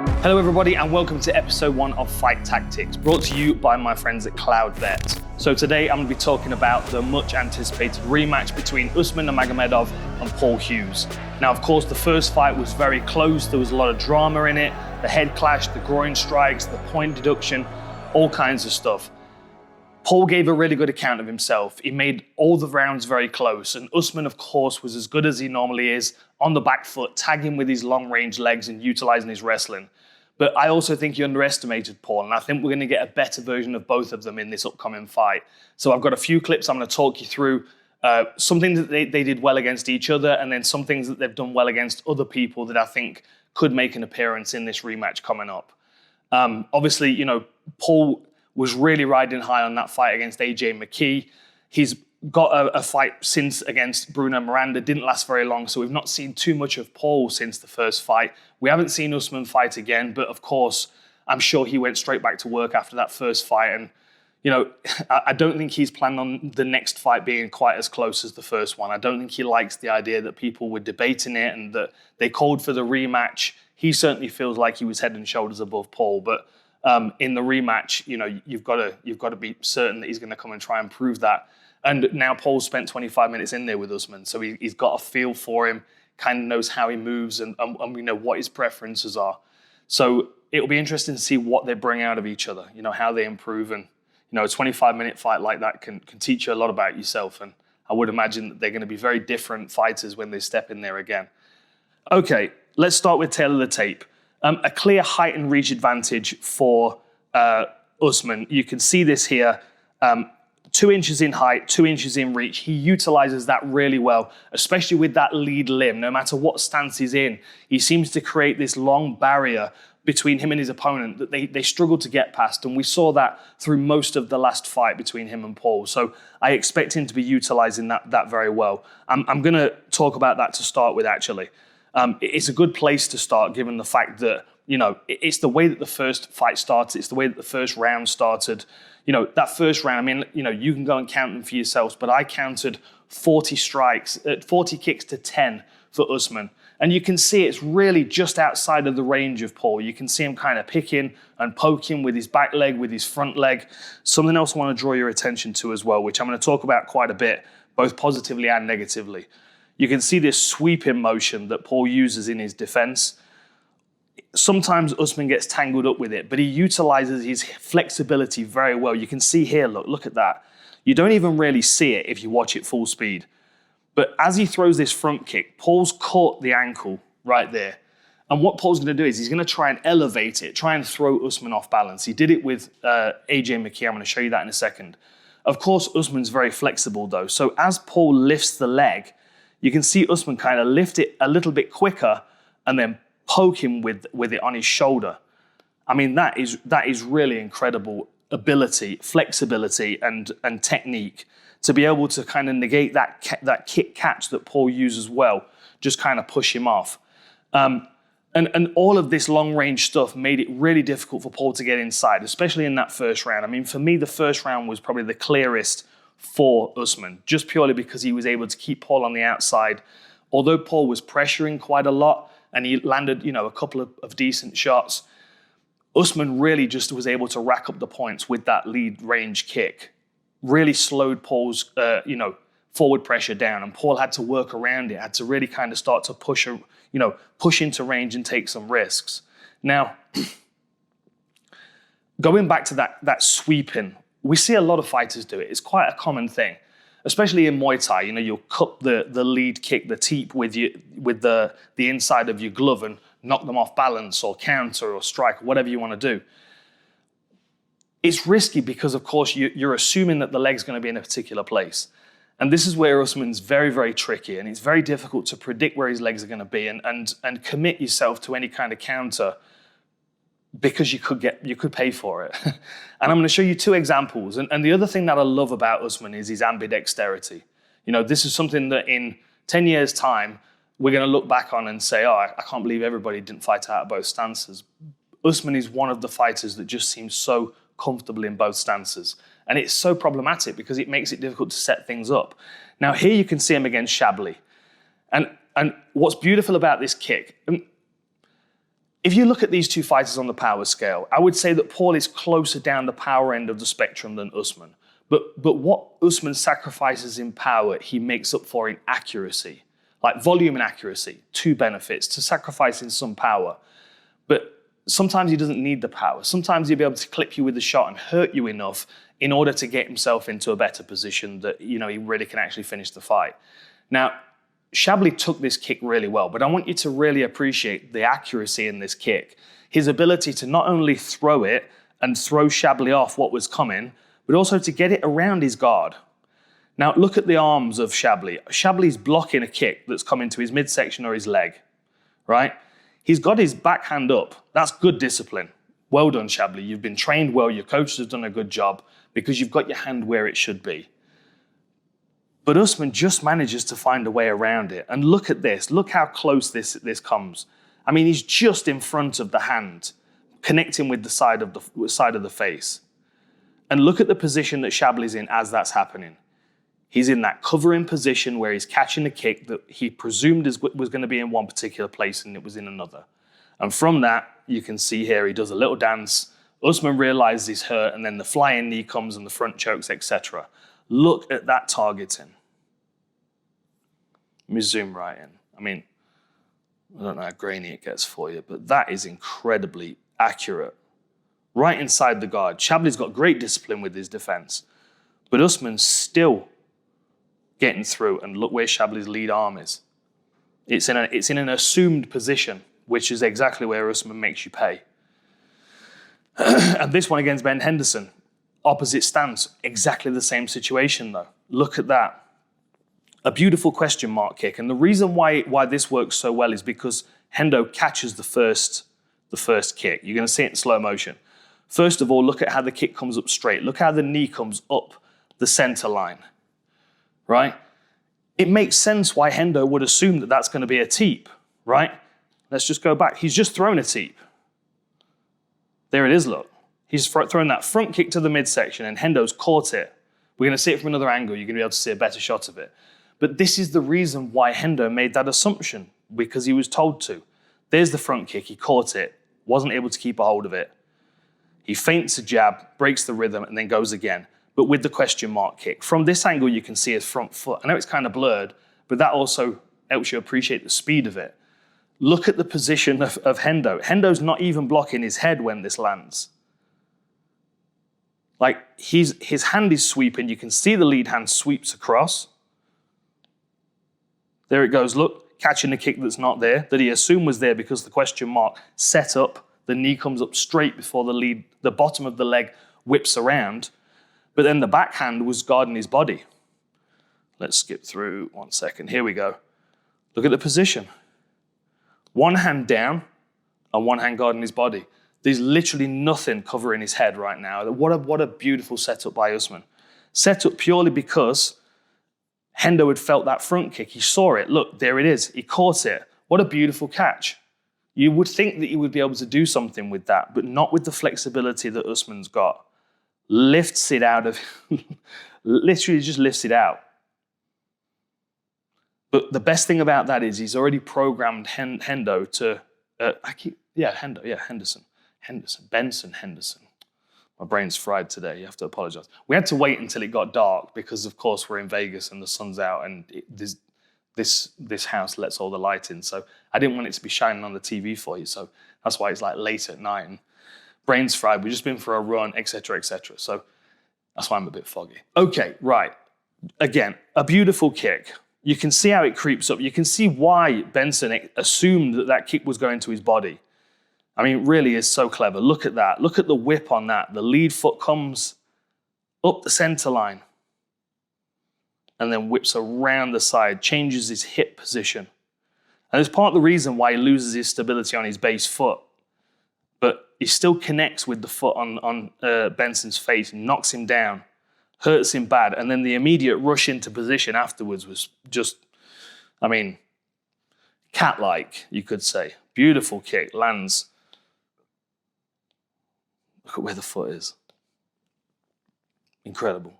Hello everybody and welcome to episode 1 of Fight Tactics, brought to you by my friends at Cloudbet. So today I'm going to be talking about the much anticipated rematch between Usman Nurmagomedov and Paul Hughes. Now of course the first fight was very close, there was a lot of drama in it, the head clash, the groin strikes, the point deduction, all kinds of stuff. Paul gave a really good account of himself. He made all the rounds very close, and Usman of course was as good as he normally is, on the back foot, tagging with his long range legs and utilizing his wrestling. But I also think you underestimated Paul, and I think we're going to get a better version of both of them in this upcoming fight. So I've got a few clips I'm going to talk you through, some things that they did well against each other, and then some things that they've done well against other people that I think could make an appearance in this rematch coming up. Obviously, you know, Paul was really riding high on that fight against AJ McKee. He's got a fight since against Bruno Miranda, didn't last very long, so we've not seen too much of Paul since the first fight. We haven't seen Usman fight again, but of course, I'm sure he went straight back to work after that first fight. And, you know, I don't think he's planning on the next fight being quite as close as the first one. I don't think he likes the idea that people were debating it and that they called for the rematch. He certainly feels like he was head and shoulders above Paul, but in the rematch, you know, you've got to be certain that he's going to come and try and prove that. And now Paul's spent 25 minutes in there with Usman, so he's got a feel for him, kind of knows how he moves, and we know what his preferences are. So it'll be interesting to see what they bring out of each other, you know, how they improve. And, you know, a 25-minute fight like that can teach you a lot about yourself. And I would imagine that they're going to be very different fighters when they step in there again. Okay, let's start with tail of the tape. A clear height and reach advantage for Usman. You can see this here. 2 inches in height, 2 inches in reach. He utilizes that really well, especially with that lead limb. No matter what stance he's in, he seems to create this long barrier between him and his opponent that they struggle to get past. And we saw that through most of the last fight between him and Paul. So I expect him to be utilizing that very well. I'm going to talk about that to start with, actually. It's a good place to start, given the fact that, you know, it's the way that the first fight started. It's the way that the first round started. You know, that first round, I mean, you know, you can go and count them for yourselves, but I counted 40 strikes, 40 kicks to 10 for Usman. And you can see it's really just outside of the range of Paul. You can see him kind of picking and poking with his back leg, with his front leg. Something else I want to draw your attention to as well, which I'm going to talk about quite a bit, both positively and negatively. You can see this sweeping motion that Paul uses in his defense. Sometimes Usman gets tangled up with it, but he utilizes his flexibility very well. You can see here, look at that. You don't even really see it if you watch it full speed. But as he throws this front kick, Paul's caught the ankle right there. And what Paul's going to do is he's going to try and elevate it, try and throw Usman off balance. He did it with AJ McKee. I'm going to show you that in a second. Of course, Usman's very flexible though. So as Paul lifts the leg, you can see Usman kind of lift it a little bit quicker and then poke him with it on his shoulder. I mean, that is really incredible ability, flexibility, and technique to be able to kind of negate that kick catch that Paul uses well, just kind of push him off. And all of this long range stuff made it really difficult for Paul to get inside, especially in that first round. I mean, for me, the first round was probably the clearest for Usman, just purely because he was able to keep Paul on the outside. Although Paul was pressuring quite a lot, and he landed, you know, a couple of decent shots, Usman really just was able to rack up the points with that lead range kick. Really slowed Paul's, forward pressure down, and Paul had to work around it, had to really kind of start to push into range and take some risks. Now, going back to that sweeping, we see a lot of fighters do it. It's quite a common thing. Especially in Muay Thai, you know, you'll cup the lead kick, the teep with the inside of your glove and knock them off balance or counter or strike, whatever you want to do. It's risky because, of course, you're assuming that the leg's going to be in a particular place. And this is where Usman's very, very tricky, and it's very difficult to predict where his legs are going to be and commit yourself to any kind of counter, because you could pay for it. And I'm going to show you 2 examples. And the other thing that I love about Usman is his ambidexterity. You know, this is something that in 10 years' time, we're going to look back on and say, oh, I can't believe everybody didn't fight out of both stances. Usman is one of the fighters that just seems so comfortable in both stances. And it's so problematic because it makes it difficult to set things up. Now, here you can see him against Shabley. And what's beautiful about this kick, If you look at these two fighters on the power scale, I would say that Paul is closer down the power end of the spectrum than Usman. But what Usman sacrifices in power, he makes up for in accuracy. Like volume and accuracy, two benefits to sacrificing some power. But sometimes he doesn't need the power. Sometimes he'll be able to clip you with a shot and hurt you enough in order to get himself into a better position that, he really can actually finish the fight. Now, Shabliy took this kick really well, but I want you to really appreciate the accuracy in this kick. His ability to not only throw it and throw Shabliy off what was coming, but also to get it around his guard. Now, look at the arms of Shabliy. Shabliy's blocking a kick that's coming to his midsection or his leg, right? He's got his backhand up. That's good discipline. Well done, Shabliy. You've been trained well. Your coach has done a good job because you've got your hand where it should be. But Usman just manages to find a way around it. And look at this. Look how close this comes. I mean, he's just in front of the hand, connecting with the side of the face. And look at the position that Shabliy's in as that's happening. He's in that covering position where he's catching a kick that he presumed was going to be in one particular place and it was in another. And from that, you can see here, he does a little dance. Usman realizes he's hurt, and then the flying knee comes and the front chokes, etc. Look at that targeting. Let me zoom right in. I mean, I don't know how grainy it gets for you, but that is incredibly accurate. Right inside the guard. Shabliy's got great discipline with his defense, but Usman's still getting through, and look where Shabliy's lead arm is. It's in an assumed position, which is exactly where Usman makes you pay. And this one against Ben Henderson, opposite stance, exactly the same situation though. Look at that. A beautiful question mark kick. And the reason why this works so well is because Hendo catches the first kick. You're going to see it in slow motion. First of all, look at how the kick comes up straight. Look how the knee comes up the center line, right? It makes sense why Hendo would assume that that's going to be a teep, right? Let's just go back. He's just thrown a teep. There it is, look. He's thrown that front kick to the midsection and Hendo's caught it. We're going to see it from another angle. You're going to be able to see a better shot of it. But this is the reason why Hendo made that assumption, because he was told to. There's the front kick. He caught it, wasn't able to keep a hold of it. He feints a jab, breaks the rhythm, and then goes again, but with the question mark kick. From this angle, you can see his front foot. I know it's kind of blurred, but that also helps you appreciate the speed of it. Look at the position of Hendo. Hendo's not even blocking his head when this lands. Like, his hand is sweeping. You can see the lead hand sweeps across. There it goes, look, catching a kick that's not there, that he assumed was there because the question mark set up. The knee comes up straight before the bottom of the leg whips around. But then the backhand was guarding his body. Let's skip through 1 second. Here we go. Look at the position. One hand down and one hand guarding his body. There's literally nothing covering his head right now. What a beautiful setup by Usman. Set up purely because Hendo had felt that front kick. He saw it. Look, there it is. He caught it. What a beautiful catch. You would think that he would be able to do something with that, but not with the flexibility that Usman's got. Lifts it out of, literally just lifts it out. But the best thing about that is he's already programmed Hendo to, Henderson. My brain's fried today, you have to apologize. We had to wait until it got dark because, of course, we're in Vegas and the sun's out and this house lets all the light in. So I didn't want it to be shining on the TV for you. So that's why it's like late at night and brain's fried. We've just been for a run, etc., etc. So that's why I'm a bit foggy. Okay, right. Again, a beautiful kick. You can see how it creeps up. You can see why Benson assumed that kick was going to his body. I mean, it really is so clever. Look at that. Look at the whip on that. The lead foot comes up the center line and then whips around the side, changes his hip position. And it's part of the reason why he loses his stability on his base foot. But he still connects with the foot on Benson's face, knocks him down, hurts him bad. And then the immediate rush into position afterwards was just, I mean, cat-like, you could say. Beautiful kick, lands. Look at where the foot is. Incredible.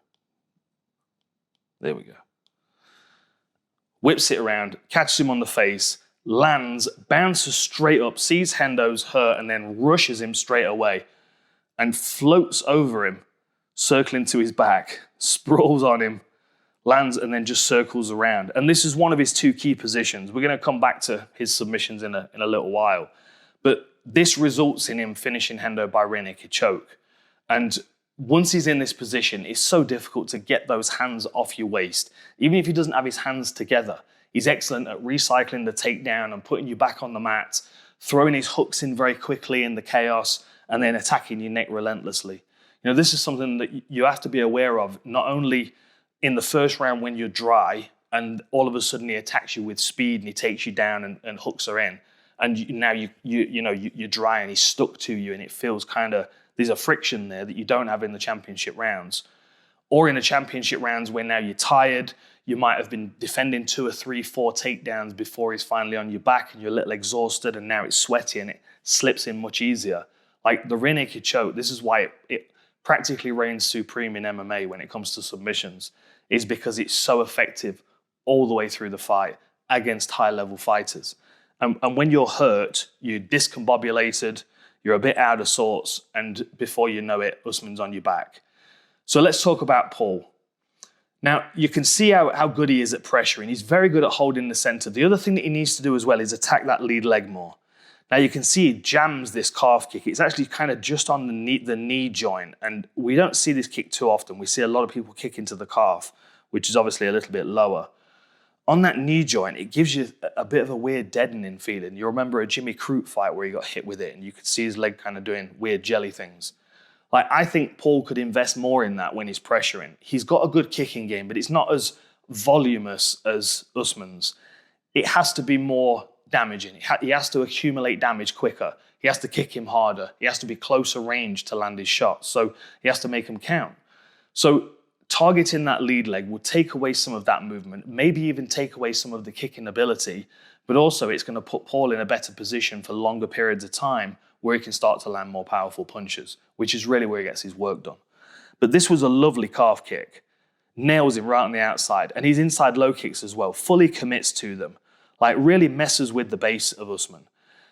There we go. Whips it around, catches him on the face, lands, bounces straight up, sees Hendo's hurt, and then rushes him straight away and floats over him, circling to his back, sprawls on him, lands, and then just circles around. And this is one of his two key positions. We're going to come back to his submissions in a little while. But this results in him finishing Hendo by rear naked choke. And once he's in this position, it's so difficult to get those hands off your waist. Even if he doesn't have his hands together, he's excellent at recycling the takedown and putting you back on the mat, throwing his hooks in very quickly in the chaos, and then attacking your neck relentlessly. You know, this is something that you have to be aware of, not only in the first round when you're dry and all of a sudden he attacks you with speed and he takes you down and hooks her in, and now you're dry and he's stuck to you and it feels kind of, there's a friction there that you don't have in the championship rounds. Or in the championship rounds where now you're tired, you might have been defending 2 or 3, 4 takedowns before he's finally on your back and you're a little exhausted and now it's sweaty and it slips in much easier. Like the rear naked choke, this is why it practically reigns supreme in MMA when it comes to submissions, is because it's so effective all the way through the fight against high-level fighters. And when you're hurt, you're discombobulated, you're a bit out of sorts, and before you know it, Usman's on your back. So let's talk about Paul. Now, you can see how good he is at pressuring. He's very good at holding the center. The other thing that he needs to do as well is attack that lead leg more. Now, you can see he jams this calf kick. It's actually kind of just on the knee joint, and we don't see this kick too often. We see a lot of people kick into the calf, which is obviously a little bit lower. On that knee joint, it gives you a bit of a weird deadening feeling. You remember a Jimmy Crute fight where he got hit with it, and you could see his leg kind of doing weird jelly things. Like, I think Paul could invest more in that when he's pressuring. He's got a good kicking game, but it's not as voluminous as Usman's. It has to be more damaging. He has to accumulate damage quicker. He has to kick him harder. He has to be closer range to land his shots. So he has to make them count. So targeting that lead leg will take away some of that movement, maybe even take away some of the kicking ability, but also it's going to put Paul in a better position for longer periods of time where he can start to land more powerful punches, which is really where he gets his work done. But this was a lovely calf kick. Nails him right on the outside. And his inside low kicks as well, fully commits to them. Like, really messes with the base of Usman.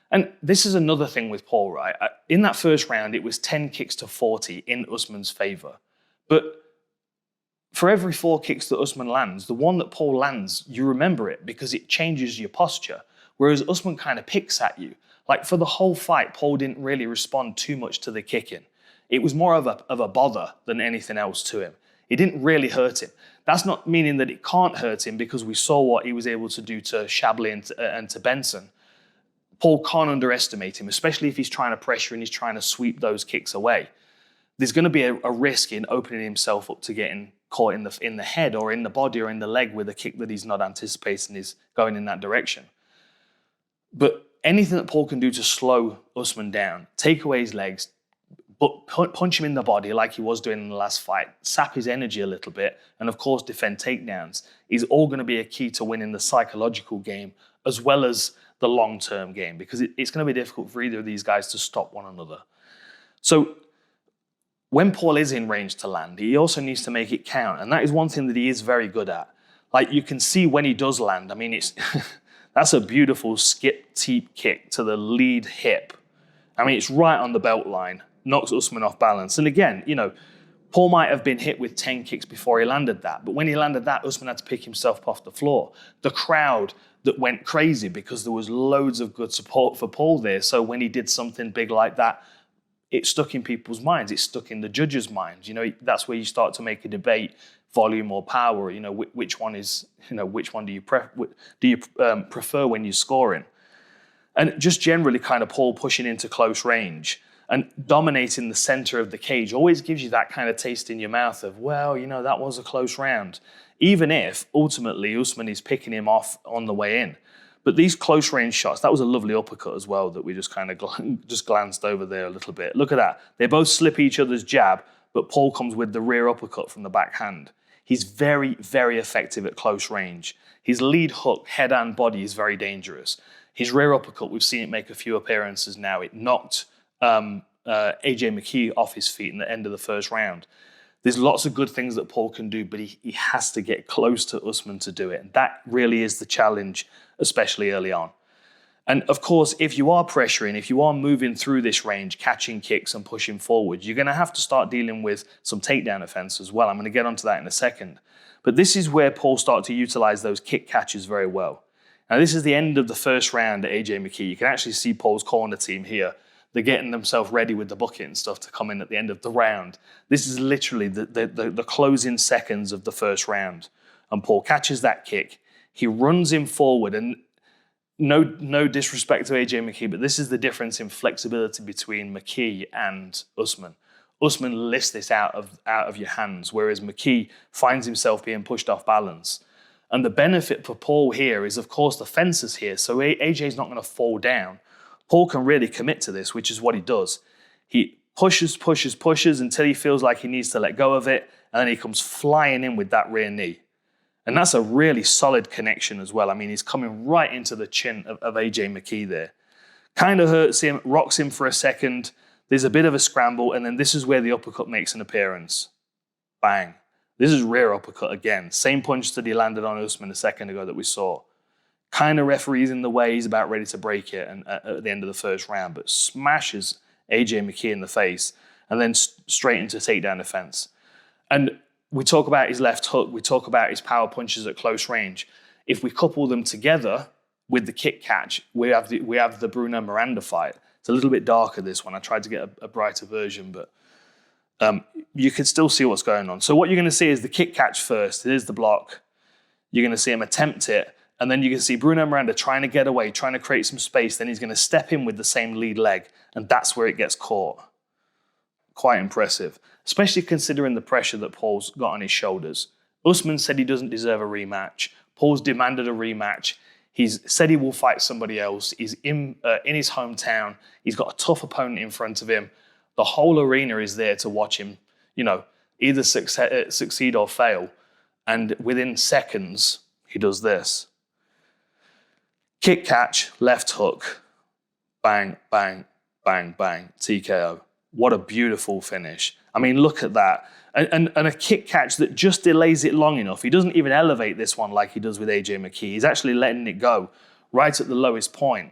And this is another thing with Paul, right? In that first round, it was 10 kicks to 40 in Usman's favor. But for every 4 kicks that Usman lands, the one that Paul lands, you remember it because it changes your posture. Whereas Usman kind of picks at you. Like, for the whole fight, Paul didn't really respond too much to the kicking. It was more of a bother than anything else to him. It didn't really hurt him. That's not meaning that it can't hurt him, because we saw what he was able to do to Shabley and to Benson. Paul can't underestimate him, especially if he's trying to pressure and he's trying to sweep those kicks away. There's going to be a risk in opening himself up to getting caught in the head or in the body or in the leg with a kick that he's not anticipating is going in that direction. But anything that Paul can do to slow Usman down, take away his legs, but punch him in the body like he was doing in the last fight, sap his energy a little bit, and of course defend takedowns, is all going to be a key to winning the psychological game as well as the long-term game, because it's going to be difficult for either of these guys to stop one another. So when Paul is in range to land, he also needs to make it count, and that is one thing that he is very good at. Like, you can see when he does land, I mean, it's that's a beautiful skip-teep kick to the lead hip. I mean, it's right on the belt line. Knocks Usman off balance. And again, you know, Paul might have been hit with 10 kicks before he landed that. But when he landed that, Usman had to pick himself up off the floor. The crowd that went crazy because there was loads of good support for Paul there. So when he did something big like that, it stuck in people's minds. It stuck in the judges' minds. You know, that's where you start to make a debate, volume or power. You know, which one is, you know, which one do you prefer when you're scoring? And just generally kind of Paul pushing into close range and dominating the center of the cage always gives you that kind of taste in your mouth of, well, you know, that was a close round. Even if ultimately Usman is picking him off on the way in. But these close range shots, that was a lovely uppercut as well that we just kind of just glanced over there a little bit. Look at that. They both slip each other's jab, but Paul comes with the rear uppercut from the backhand. He's very, very effective at close range. His lead hook, head and body, is very dangerous. His rear uppercut, we've seen it make a few appearances now. It knocked AJ McKee off his feet in the end of the first round. There's lots of good things that Paul can do, but he has to get close to Usman to do it. And that really is the challenge, especially early on. And of course, if you are pressuring, if you are moving through this range, catching kicks and pushing forward, you're going to have to start dealing with some takedown offense as well. I'm going to get onto that in a second. But this is where Paul started to utilize those kick catches very well. Now, this is the end of the first round at AJ McKee. You can actually see Paul's corner team here. They're getting themselves ready with the bucket and stuff to come in at the end of the round. This is literally the closing seconds of the first round. And Paul catches that kick. He runs him forward, and no disrespect to AJ McKee, but this is the difference in flexibility between McKee and Usman. Usman lifts this out of your hands, whereas McKee finds himself being pushed off balance. And the benefit for Paul here is, of course, the fencer's here, so AJ's not going to fall down. Paul can really commit to this, which is what he does. He pushes until he feels like he needs to let go of it, and then he comes flying in with that rear knee. And that's a really solid connection as well. I mean, he's coming right into the chin of AJ McKee there. Kind of hurts him, rocks him for a second. There's a bit of a scramble, and then this is where the uppercut makes an appearance. Bang. This is rear uppercut again. Same punch that he landed on Usman a second ago that we saw. Kind of referees in the way. He's about ready to break it and at the end of the first round, but smashes AJ McKee in the face and then straight into takedown defense. And we talk about his left hook. We talk about his power punches at close range. If we couple them together with the kick catch, we have the Bruno Miranda fight. It's a little bit darker, this one. I tried to get a brighter version, but you can still see what's going on. So what you're going to see is the kick catch first. It is the block. You're going to see him attempt it, and then you can see Bruno Miranda trying to get away, trying to create some space. Then he's going to step in with the same lead leg, and that's where it gets caught. Quite impressive, especially considering the pressure that Paul's got on his shoulders. Usman said he doesn't deserve a rematch. Paul's demanded a rematch. He's said he will fight somebody else. He's in his hometown. He's got a tough opponent in front of him. The whole arena is there to watch him, either succeed or fail. And within seconds, he does this. Kick catch, left hook, bang, bang, bang, bang, TKO. What a beautiful finish. I mean, look at that. And a kick catch that just delays it long enough. He doesn't even elevate this one like he does with AJ McKee. He's actually letting it go right at the lowest point.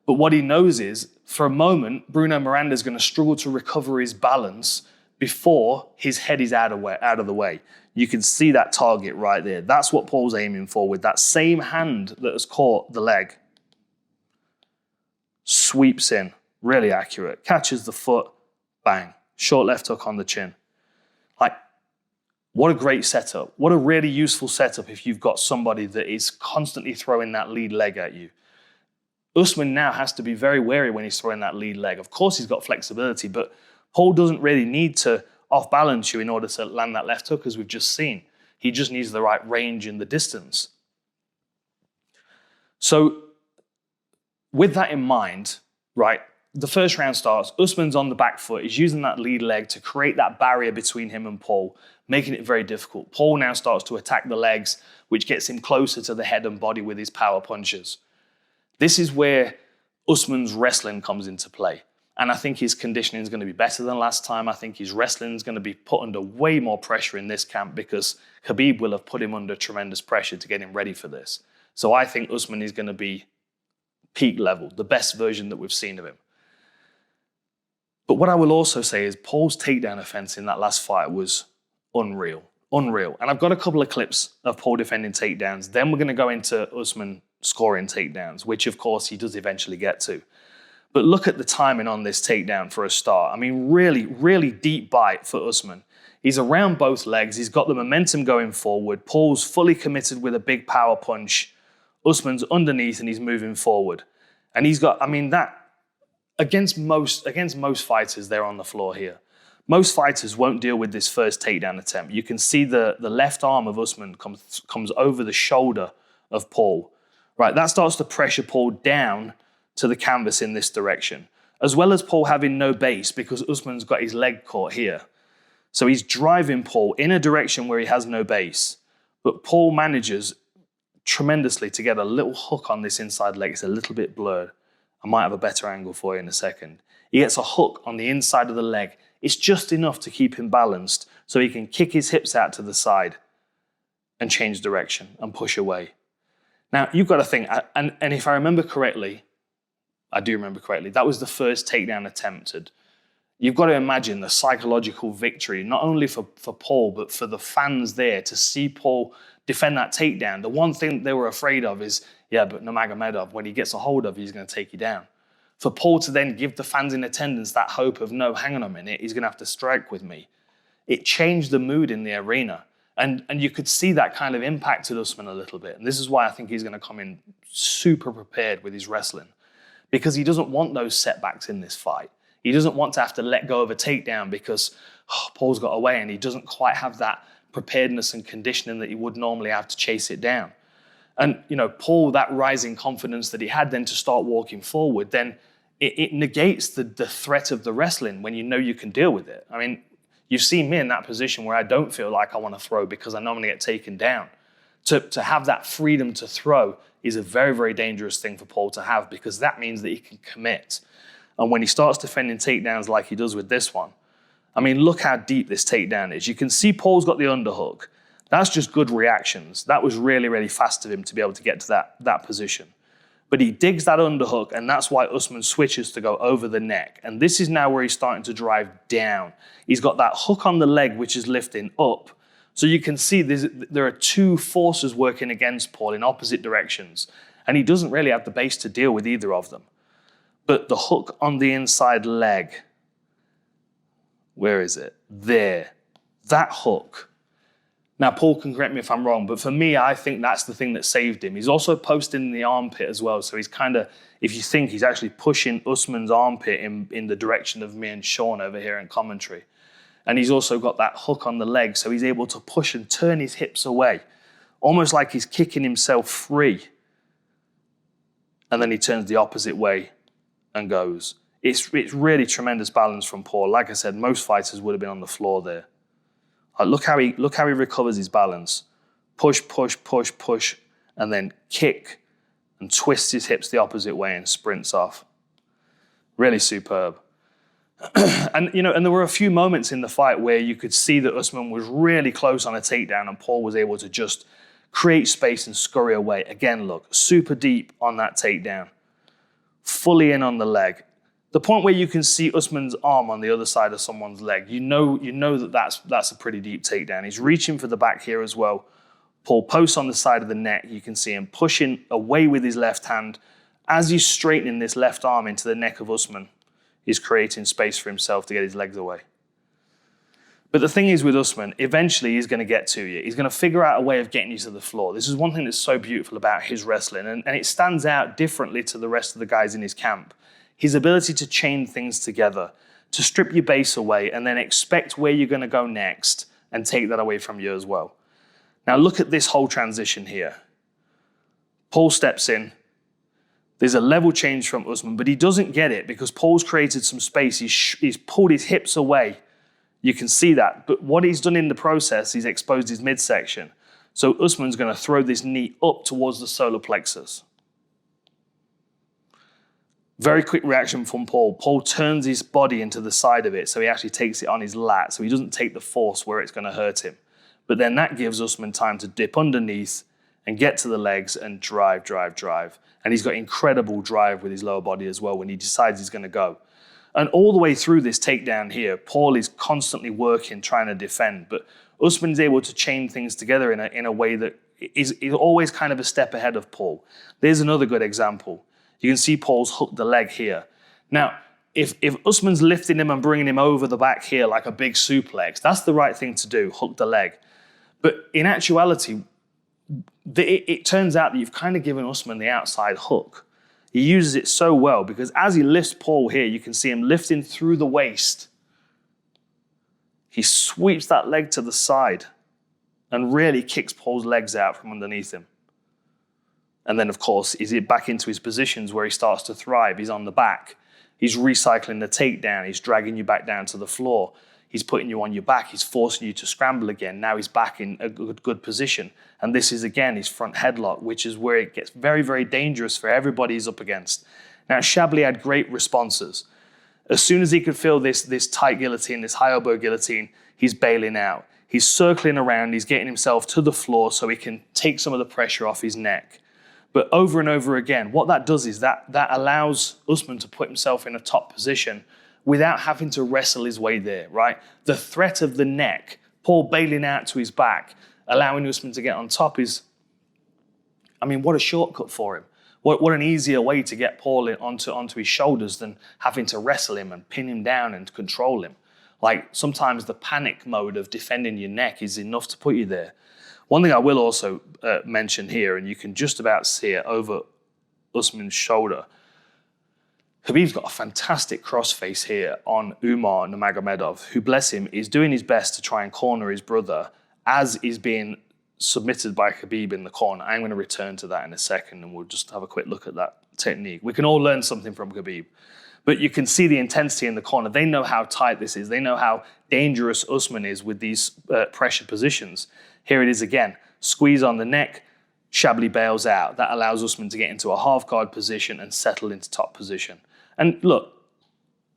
But what he knows is, for a moment, Bruno Miranda is going to struggle to recover his balance before his head is out of the way. You can see that target right there. That's what Paul's aiming for with that same hand that has caught the leg. Sweeps in, really accurate. Catches the foot, bang. Short left hook on the chin. Like, what a great setup. What a really useful setup if you've got somebody that is constantly throwing that lead leg at you. Usman now has to be very wary when he's throwing that lead leg. Of course, he's got flexibility, but Paul doesn't really need to off-balance you in order to land that left hook, as we've just seen. He just needs the right range and the distance. So, with that in mind, right, the first round starts. Usman's on the back foot. He's using that lead leg to create that barrier between him and Paul, making it very difficult. Paul now starts to attack the legs, which gets him closer to the head and body with his power punches. This is where Usman's wrestling comes into play. And I think his conditioning is going to be better than last time. I think his wrestling is going to be put under way more pressure in this camp because Khabib will have put him under tremendous pressure to get him ready for this. So I think Usman is going to be peak level, the best version that we've seen of him. But what I will also say is Paul's takedown offense in that last fight was unreal. And I've got a couple of clips of Paul defending takedowns. Then we're going to go into Usman scoring takedowns, which of course he does eventually get to. But look at the timing on this takedown for a start. I mean, really, really deep bite for Usman. He's around both legs. He's got the momentum going forward. Paul's fully committed with a big power punch. Usman's underneath and he's moving forward. And he's got, I mean, that against most fighters, they're on the floor here. Most fighters won't deal with this first takedown attempt. You can see the left arm of Usman comes over the shoulder of Paul. Right, that starts to pressure Paul down to the canvas in this direction, as well as Paul having no base because Usman's got his leg caught here. So he's driving Paul in a direction where he has no base, but Paul manages tremendously to get a little hook on this inside leg. It's a little bit blurred. I might have a better angle for you in a second. He gets a hook on the inside of the leg. It's just enough to keep him balanced so he can kick his hips out to the side and change direction and push away. Now, you've got to think, and if I remember correctly, I do remember correctly. That was the first takedown attempted. You've got to imagine the psychological victory, not only for Paul, but for the fans there to see Paul defend that takedown. The one thing they were afraid of is, yeah, but Nurmagomedov, when he gets a hold of you, he's going to take you down. For Paul to then give the fans in attendance that hope of, no, hang on a minute, he's going to have to strike with me. It changed the mood in the arena. And you could see that kind of impacted Usman a little bit. And this is why I think he's going to come in super prepared with his wrestling, because he doesn't want those setbacks in this fight. He doesn't want to have to let go of a takedown because Paul's got away and he doesn't quite have that preparedness and conditioning that he would normally have to chase it down. And, Paul, that rising confidence that he had then to start walking forward, then it negates the threat of the wrestling when you know you can deal with it. I mean, you've seen me in that position where I don't feel like I want to throw because I know I'm going to get taken down. To have that freedom to throw is a very, very dangerous thing for Paul to have, because that means that he can commit. And when he starts defending takedowns like he does with this one, I mean, look how deep this takedown is. You can see Paul's got the underhook. That's just good reactions. That was really, really fast of him to be able to get to that position. But he digs that underhook, and that's why Usman switches to go over the neck. And this is now where he's starting to drive down. He's got that hook on the leg, which is lifting up. So you can see there are two forces working against Paul in opposite directions. And he doesn't really have the base to deal with either of them. But the hook on the inside leg, where is it? There. That hook. Now, Paul can correct me if I'm wrong, but for me, I think that's the thing that saved him. He's also posting the armpit as well. So he's kind of, if you think, he's actually pushing Usman's armpit in the direction of me and Sean over here in commentary. And he's also got that hook on the leg, so he's able to push and turn his hips away, almost like he's kicking himself free. And then he turns the opposite way and goes. It's really tremendous balance from Paul. Like I said, most fighters would have been on the floor there. Look how he recovers his balance. Push, push, push, push, and then kick and twists his hips the opposite way and sprints off. Really superb. And there were a few moments in the fight where you could see that Usman was really close on a takedown and Paul was able to just create space and scurry away. Again, look, super deep on that takedown. Fully in on the leg. The point where you can see Usman's arm on the other side of someone's leg, you know that's a pretty deep takedown. He's reaching for the back here as well. Paul posts on the side of the neck. You can see him pushing away with his left hand. As he's straightening this left arm into the neck of Usman, he's creating space for himself to get his legs away. But the thing is with Usman, eventually he's going to get to you. He's going to figure out a way of getting you to the floor. This is one thing that's so beautiful about his wrestling, and it stands out differently to the rest of the guys in his camp. His ability to chain things together, to strip your base away and then expect where you're going to go next and take that away from you as well. Now look at this whole transition here. Paul steps in. There's a level change from Usman, but he doesn't get it because Paul's created some space. He's pulled his hips away. You can see that. But what he's done in the process, he's exposed his midsection. So Usman's going to throw this knee up towards the solar plexus. Very quick reaction from Paul. Paul turns his body into the side of it, so he actually takes it on his lat, so he doesn't take the force where it's going to hurt him. But then that gives Usman time to dip underneath and get to the legs and drive, drive, drive. And he's got incredible drive with his lower body as well when he decides he's going to go. And all the way through this takedown here, Paul is constantly working, trying to defend. But Usman's able to chain things together in a way that is always kind of a step ahead of Paul. There's another good example. You can see Paul's hooked the leg here. Now, if Usman's lifting him and bringing him over the back here like a big suplex, that's the right thing to do, hook the leg. But in actuality, it turns out that you've kind of given Usman the outside hook. He uses it so well because as he lifts Paul here, you can see him lifting through the waist. He sweeps that leg to the side and really kicks Paul's legs out from underneath him. And then, of course, he's back into his positions where he starts to thrive. He's on the back. He's recycling the takedown. He's dragging you back down to the floor. He's putting you on your back. He's forcing you to scramble again. Now he's back in a good position. And this is, again, his front headlock, which is where it gets very, very dangerous for everybody he's up against. Now, Chablis had great responses. As soon as he could feel this tight guillotine, this high elbow guillotine, he's bailing out. He's circling around. He's getting himself to the floor so he can take some of the pressure off his neck. But over and over again, what that does is that allows Usman to put himself in a top position without having to wrestle his way there, right? The threat of the neck, Paul bailing out to his back, allowing Usman to get on top is, I mean, what a shortcut for him. What an easier way to get Paul onto his shoulders than having to wrestle him and pin him down and control him. Like, sometimes the panic mode of defending your neck is enough to put you there. One thing I will also mention here, and you can just about see it over Usman's shoulder, Khabib's got a fantastic crossface here on Usman Nurmagomedov, who, bless him, is doing his best to try and corner his brother as is being submitted by Khabib in the corner. I'm going to return to that in a second, and we'll just have a quick look at that technique. We can all learn something from Khabib. But you can see the intensity in the corner. They know how tight this is. They know how dangerous Usman is with these pressure positions. Here it is again. Squeeze on the neck, Chablis bails out. That allows Usman to get into a half guard position and settle into top position. And look,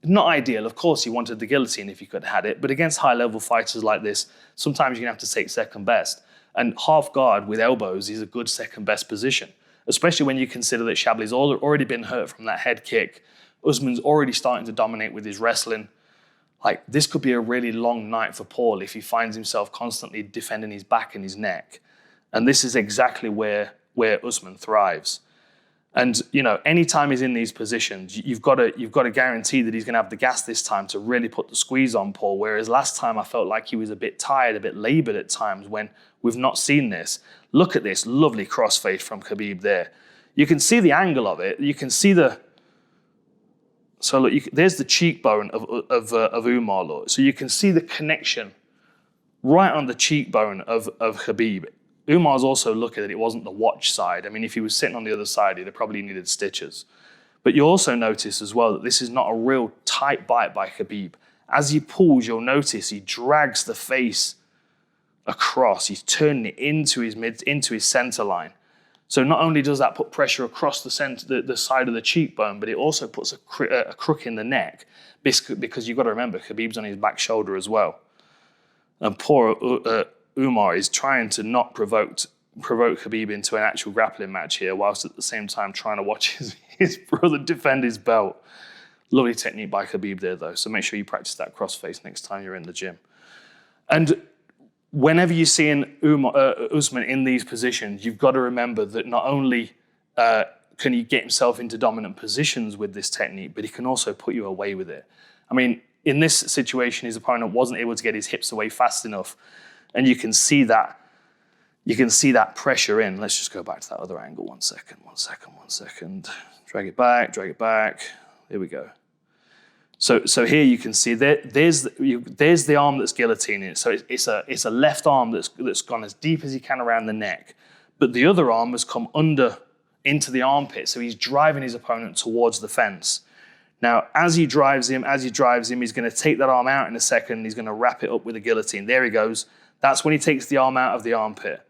not ideal. Of course, he wanted the guillotine if he could have had it. But against high-level fighters like this, sometimes you're going to have to take second best. And half guard with elbows is a good second best position, especially when you consider that Chablis has already been hurt from that head kick. Usman's already starting to dominate with his wrestling. Like, this could be a really long night for Paul if he finds himself constantly defending his back and his neck. And this is exactly where Usman thrives. And, you know, anytime he's in these positions, you've got to guarantee that he's going to have the gas this time to really put the squeeze on Paul. Whereas last time I felt like he was a bit tired, a bit labored at times when we've not seen this. Look at this lovely crossface from Khabib there. You can see the angle of it. You can see the... So look, there's the cheekbone of Umar. Look. So you can see the connection right on the cheekbone of Khabib. Umar's also lucky that it wasn't the watch side. I mean, if he was sitting on the other side, he'd have probably needed stitches. But you also notice as well that this is not a real tight bite by Khabib. As he pulls, you'll notice he drags the face across. He's turning it into his center line. So not only does that put pressure across the side of the cheekbone, but it also puts a crook in the neck because you've got to remember, Khabib's on his back shoulder as well. And poor Umar is trying to not provoke Khabib into an actual grappling match here, whilst at the same time trying to watch his brother defend his belt. Lovely technique by Khabib there, though. So make sure you practice that crossface next time you're in the gym. And whenever you're seeing Usman in these positions, you've got to remember that not only can he get himself into dominant positions with this technique, but he can also put you away with it. I mean, in this situation, his opponent wasn't able to get his hips away fast enough, and you can see that. You can see that pressure in. Let's just go back to that other angle. One second. Drag it back. There we go. So here you can see there's the arm that's guillotining. So it's a left arm that's gone as deep as he can around the neck, but the other arm has come under into the armpit. So he's driving his opponent towards the fence. Now, as he drives him, he's going to take that arm out in a second. He's going to wrap it up with a guillotine. There he goes. That's when he takes the arm out of the armpit.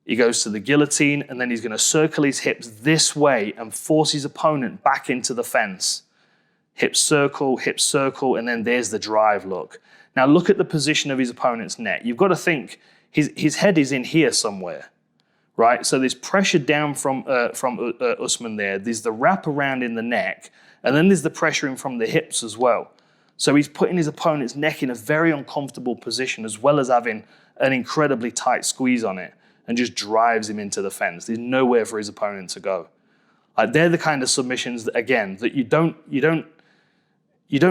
He goes to the guillotine, and then he's going to circle his hips this way and force his opponent back into the fence. Hip circle, and then there's the drive look. Now look at the position of his opponent's neck. You've got to think his head is in here somewhere, right? So there's pressure down from Usman there. There's the wrap around in the neck, and then there's the pressure in from the hips as well. So he's putting his opponent's neck in a very uncomfortable position, as well as having an incredibly tight squeeze on it, and just drives him into the fence. There's nowhere for his opponent to go. They're the kind of submissions that, again, that you don't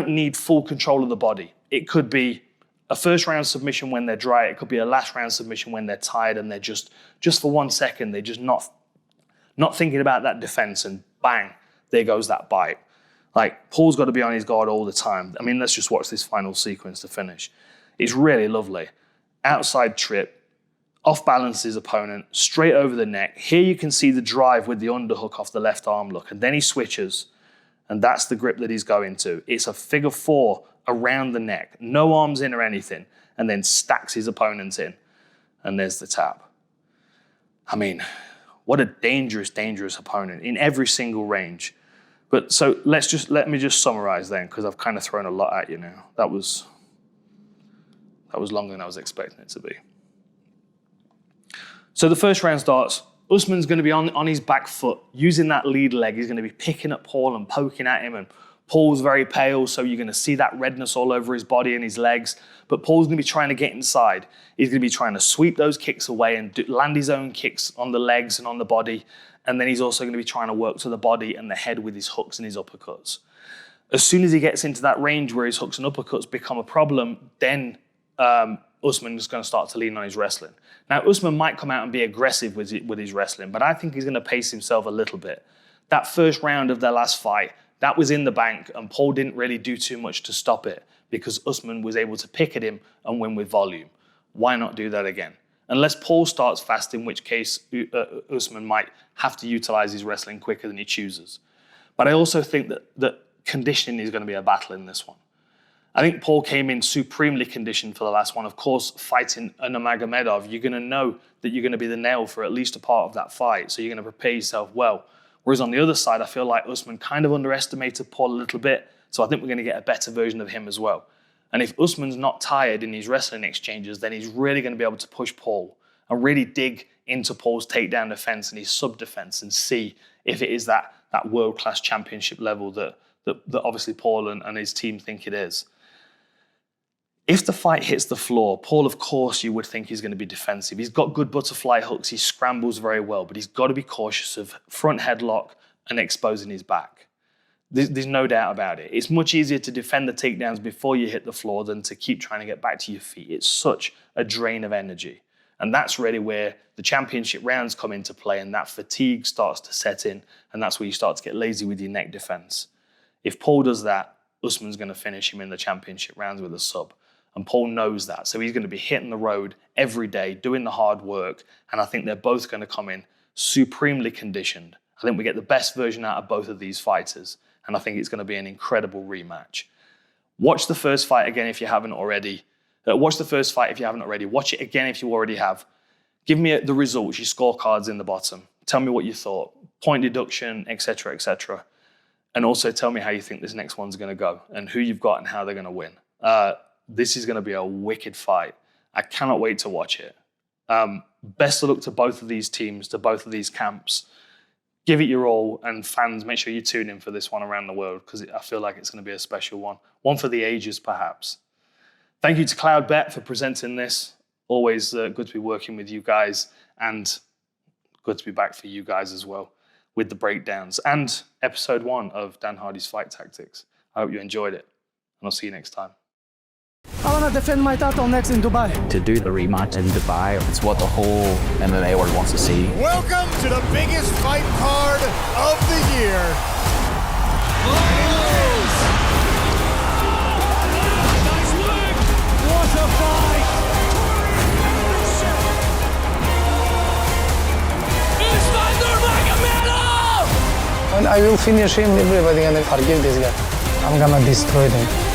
need full control of the body. It could be a first round submission when they're dry. It could be a last round submission when they're tired and they're just for 1 second, they're just not thinking about that defense, and bang, there goes that bite. Like, Paul's got to be on his guard all the time. I mean, let's just watch this final sequence to finish. It's really lovely. Outside trip, off balance his opponent, straight over the neck. Here you can see the drive with the underhook off the left arm look, and then he switches, and that's the grip that he's going to. It's a figure 4 around the neck, no arms in or anything, and then stacks his opponent in, and there's the tap. I mean, what a dangerous, dangerous opponent in every single range. But so let me just summarize then, because I've kind of thrown a lot at you now. That was longer than I was expecting it to be. So the first round starts, Usman's going to be on his back foot, using that lead leg. He's going to be picking at Paul and poking at him, and Paul's very pale, so you're going to see that redness all over his body and his legs. But Paul's going to be trying to get inside. He's going to be trying to sweep those kicks away and land his own kicks on the legs and on the body. And then he's also going to be trying to work to the body and the head with his hooks and his uppercuts. As soon as he gets into that range where his hooks and uppercuts become a problem, then Usman is going to start to lean on his wrestling. Now, Usman might come out and be aggressive with his wrestling, but I think he's going to pace himself a little bit. That first round of their last fight, that was in the bank, and Paul didn't really do too much to stop it because Usman was able to pick at him and win with volume. Why not do that again? Unless Paul starts fast, in which case Usman might have to utilize his wrestling quicker than he chooses. But I also think that conditioning is going to be a battle in this one. I think Paul came in supremely conditioned for the last one. Of course, fighting a Nurmagomedov, you're going to know that you're going to be the nail for at least a part of that fight, so you're going to prepare yourself well. Whereas on the other side, I feel like Usman kind of underestimated Paul a little bit, so I think we're going to get a better version of him as well. And if Usman's not tired in his wrestling exchanges, then he's really going to be able to push Paul and really dig into Paul's takedown defense and his sub-defense and see if it is that world-class championship level that obviously Paul and his team think it is. If the fight hits the floor, Paul, of course, you would think he's going to be defensive. He's got good butterfly hooks. He scrambles very well, but he's got to be cautious of front headlock and exposing his back. There's no doubt about it. It's much easier to defend the takedowns before you hit the floor than to keep trying to get back to your feet. It's such a drain of energy. And that's really where the championship rounds come into play, and that fatigue starts to set in, and that's where you start to get lazy with your neck defense. If Paul does that, Usman's going to finish him in the championship rounds with a sub. And Paul knows that. So he's going to be hitting the road every day, doing the hard work. And I think they're both going to come in supremely conditioned. I think we get the best version out of both of these fighters. And I think it's going to be an incredible rematch. Watch the first fight again if you haven't already. Watch the first fight if you haven't already. Watch it again if you already have. Give me the results, your scorecards in the bottom. Tell me what you thought. Point deduction, etc., etc. And also tell me how you think this next one's going to go and who you've got and how they're going to win. This is going to be a wicked fight. I cannot wait to watch it. Best of luck to both of these teams, to both of these camps. Give it your all, and fans, make sure you tune in for this one around the world because I feel like it's going to be a special one. One for the ages, perhaps. Thank you to Cloudbet for presenting this. Always good to be working with you guys, and good to be back for you guys as well with the breakdowns and episode 1 of Dan Hardy's Fight Tactics. I hope you enjoyed it, and I'll see you next time. I want to defend my title next in Dubai. To do the rematch in Dubai, it's what the whole MMA world wants to see. Welcome to the biggest fight card of the year. Nice work! What a fight! Usman Nurmagomedov! When I will finish him, everybody gonna forgive this guy. I'm gonna destroy them.